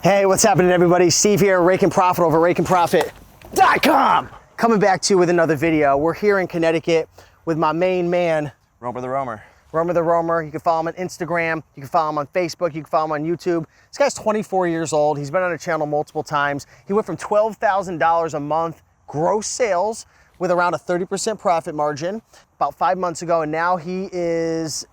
Hey, what's happening, everybody? Steve here, Raiken Profit over RaikenProfit.com. Coming back to you with another video. We're here in Connecticut with my main man, Romer the Romer. Romer the Romer. You can follow him on Instagram. You can follow him on Facebook. You can follow him on YouTube. This guy's 24 years old. He's been on the channel multiple times. He went from $12,000 a month gross sales with around a 30% profit margin about 5 months ago, and now he is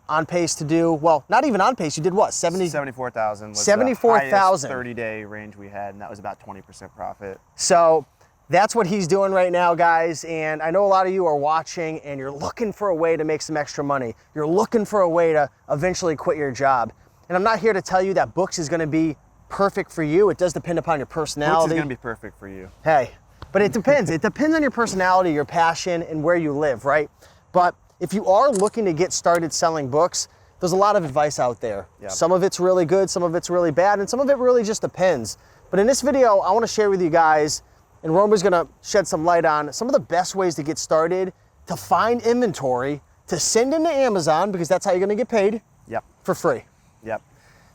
on pace to do, well, not even on pace. You did what? 74,000 was 74,000. the highest 30-day range we had, and that was about 20% profit. So that's what he's doing right now, guys. And I know a lot of you are watching and you're looking for a way to make some extra money. You're looking for a way to eventually quit your job. And I'm not here to tell you that books is going to be perfect for you. It does depend upon your personality. Books is going to be perfect for you. Hey, but it depends. It depends on your personality, your passion, and where you live, right? But if you are looking to get started selling books, there's a lot of advice out there. Yep. Some of it's really good, some of it's really bad, and some of it really just depends. But in this video, I want to share with you guys, and Romer's gonna shed some light on some of the best ways to get started, to find inventory, to send into Amazon, because that's how you're gonna get paid. Yep. For free. Yep.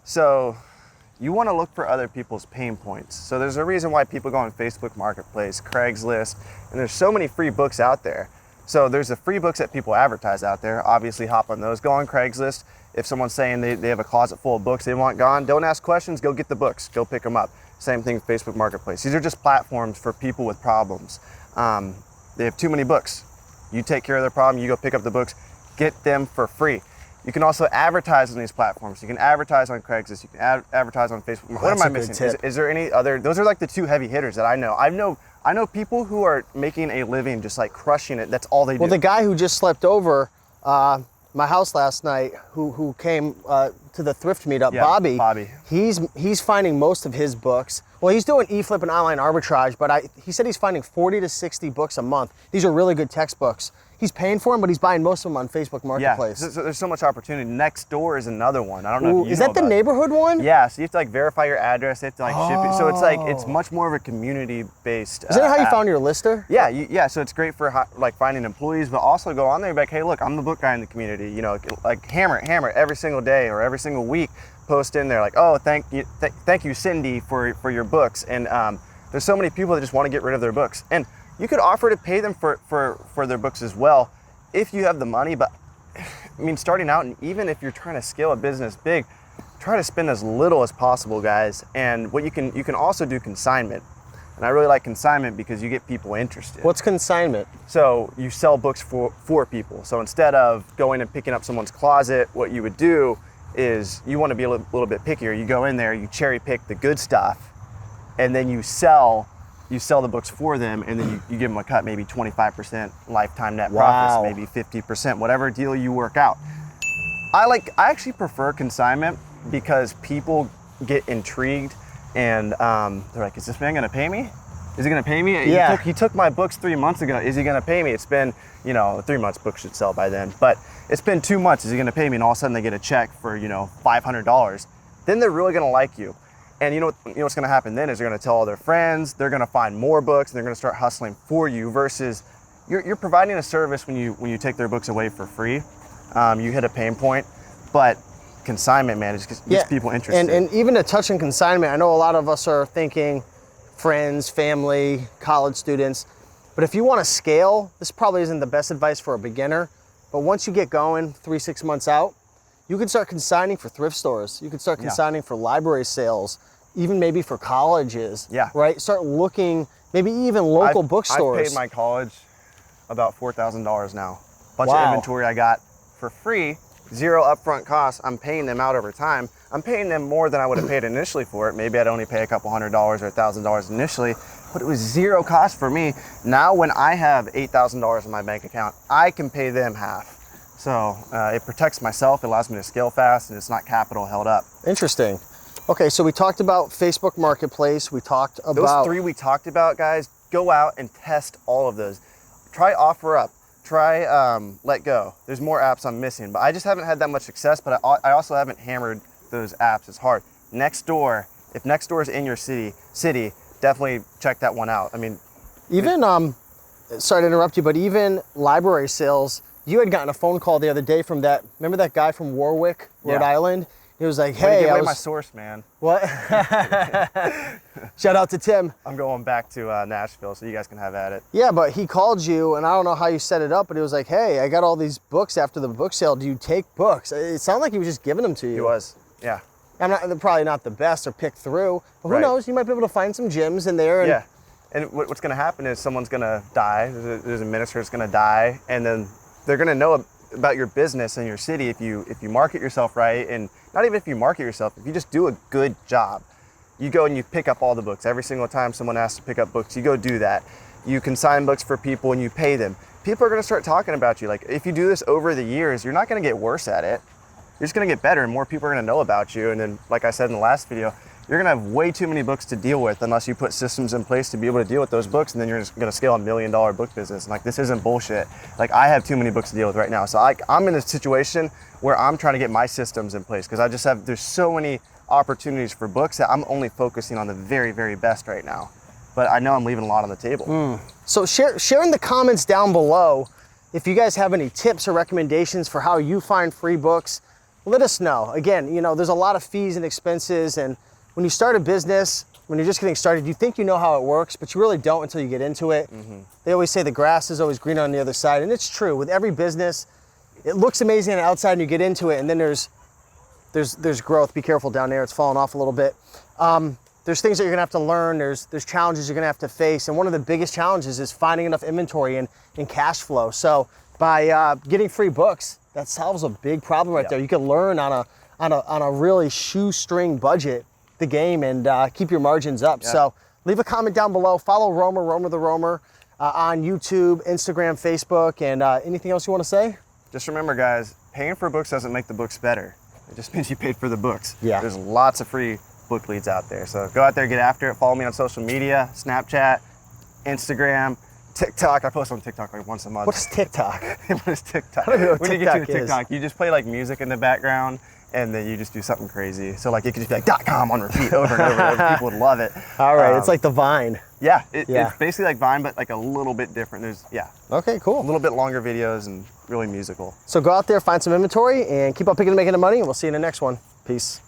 So you want to look for other people's pain points. So there's a reason why people go on Facebook Marketplace, Craigslist, and there's so many free books out there. So there's the free books that people advertise out there. Obviously hop on those. Go on Craigslist. If someone's saying they have a closet full of books they want gone, don't ask questions, go get the books, go pick them up. Same thing with Facebook Marketplace. These are just platforms for people with problems. They have too many books. You take care of their problem, you go pick up the books, get them for free. You can also advertise on these platforms. You can advertise on Craigslist, you can advertise on Facebook. What am I missing? Is there any other, those are like the two heavy hitters that I know. I know people who are making a living just like crushing it. That's all they do. Well, the guy who just slept over my house last night, who came to the thrift meetup, Yeah, Bobby. He's finding most of his books. Well, he's doing e-flip and online arbitrage, but he said he's finding 40 to 60 books a month. These are really good textbooks. He's paying for them, but he's buying most of them on Facebook Marketplace. Yeah, so there's so much opportunity. Next Door is another one. I don't know if you is know that the about neighborhood one? Yeah, so you have to like verify your address, you have to like ship it. So it's like, it's much more of a community-based Is that how you app. found your lister? Yeah, yeah, so it's great for like finding employees, but also go on there and be like, hey, look, I'm the book guy in the community. You know, like hammer every single day or every single week, post in there like, oh, thank you, Cindy, for your books. And there's so many people that just want to get rid of their books. And you could offer to pay them for their books as well, if you have the money. But I mean, starting out, and even if you're trying to scale a business big, try to spend as little as possible, guys. And what you can also do consignment. And I really like consignment because you get people interested. What's consignment? So you sell books for people. So instead of going and picking up someone's closet, what you would do is, you want to be a little bit pickier. You go in there, you cherry pick the good stuff, and then you sell the books for them, and then you give them a cut, maybe 25% lifetime net profits, maybe 50%, whatever deal you work out. I actually prefer consignment because people get intrigued and they're like, is this man gonna pay me? Is he gonna pay me? Yeah. He took my books 3 months ago. Is he gonna pay me? It's been, 3 months, books should sell by then, but it's been 2 months. Is he gonna pay me? And all of a sudden they get a check for, $500. Then they're really gonna like you. And you know what's gonna happen then is they're gonna tell all their friends, they're gonna find more books, and they're gonna start hustling for you, versus you're providing a service when you take their books away for free. You hit a pain point, but consignment, man, just gets people interested. And even to touch on consignment, I know a lot of us are thinking friends, family, college students, but if you wanna scale, this probably isn't the best advice for a beginner, but once you get going 3-6 months out, you can start consigning for thrift stores. You can start consigning for library sales, even maybe for colleges. Yeah. Right? Start looking, maybe even local bookstores. I've paid my college about $4,000 now. Bunch of inventory I got for free, 0 upfront costs. I'm paying them out over time. I'm paying them more than I would have paid initially for it. Maybe I'd only pay a couple $100 or $1,000 initially, but it was 0 cost for me. Now when I have $8,000 in my bank account, I can pay them half. So it protects myself, it allows me to scale fast, and it's not capital held up. Interesting. Okay, so we talked about Facebook Marketplace. We talked about... Those 3 we talked about, guys, go out and test all of those. Try OfferUp, try Let Go. There's more apps I'm missing, but I just haven't had that much success, but I also haven't hammered those apps as hard. Next Door, if Next Door is in your city, definitely check that one out. I mean... Even, sorry to interrupt you, but even library sales, you had gotten a phone call the other day from remember that guy from Warwick, Rhode Island? He was like, Way to hey, give away my source, man. What? Shout out to Tim. I'm going back to Nashville, so you guys can have at it. Yeah, but he called you, and I don't know how you set it up, but he was like, hey, I got all these books after the book sale. Do you take books? It sounded like he was just giving them to you. He was, yeah. They're probably not the best or picked through, but who Right. knows? You might be able to find some gems in there. And Yeah, and what's going to happen is someone's going to die. There's a minister that's going to die, and then they're going to know about your business and your city if you market yourself right, and not even if you market yourself, if you just do a good job. You go and you pick up all the books. Every single time someone asks to pick up books, you go do that. You consign books for people and you pay them. People are going to start talking about you. Like, if you do this over the years, you're not going to get worse at it. You're just going to get better, and more people are going to know about you. And then, like I said in the last video, you're going to have way too many books to deal with unless you put systems in place to be able to deal with those books, and then you're just going to scale $1 million book business. And like, this isn't bullshit. Like, I have too many books to deal with right now. So I'm in a situation where I'm trying to get my systems in place because there's so many opportunities for books that I'm only focusing on the very, very best right now. But I know I'm leaving a lot on the table. So share in the comments down below if you guys have any tips or recommendations for how you find free books. Let us know. Again, there's a lot of fees and expenses, and when you start a business, when you're just getting started, you think you know how it works, but you really don't until you get into it. They always say the grass is always greener on the other side, and it's true. With every business, it looks amazing on the outside and you get into it, and then there's growth. Be careful down there, it's falling off a little bit. There's things that you're gonna have to learn, there's challenges you're gonna have to face, and one of the biggest challenges is finding enough inventory and cash flow. So by getting free books, that solves a big problem right there. You can learn on a really shoestring budget the game and keep your margins up. So leave a comment down below. Follow Romer the Romer on YouTube, Instagram, Facebook, and anything else you want to say? Just remember, guys, paying for books doesn't make the books better. It just means you paid for the books. Yeah. There's lots of free book leads out there. So go out there, get after it. Follow me on social media, Snapchat, Instagram, TikTok. I post on TikTok like once a month. What is TikTok? What is TikTok? I don't know what when you get to TikTok is. TikTok, you just play like music in the background, and then you just do something crazy. So like it could just be like .com on repeat over and over and over. People would love it. All right, it's like the Vine. Yeah, it's basically like Vine, but like a little bit different. Okay, cool. A little bit longer videos and really musical. So go out there, find some inventory, and keep on picking and making the money, and we'll see you in the next one. Peace.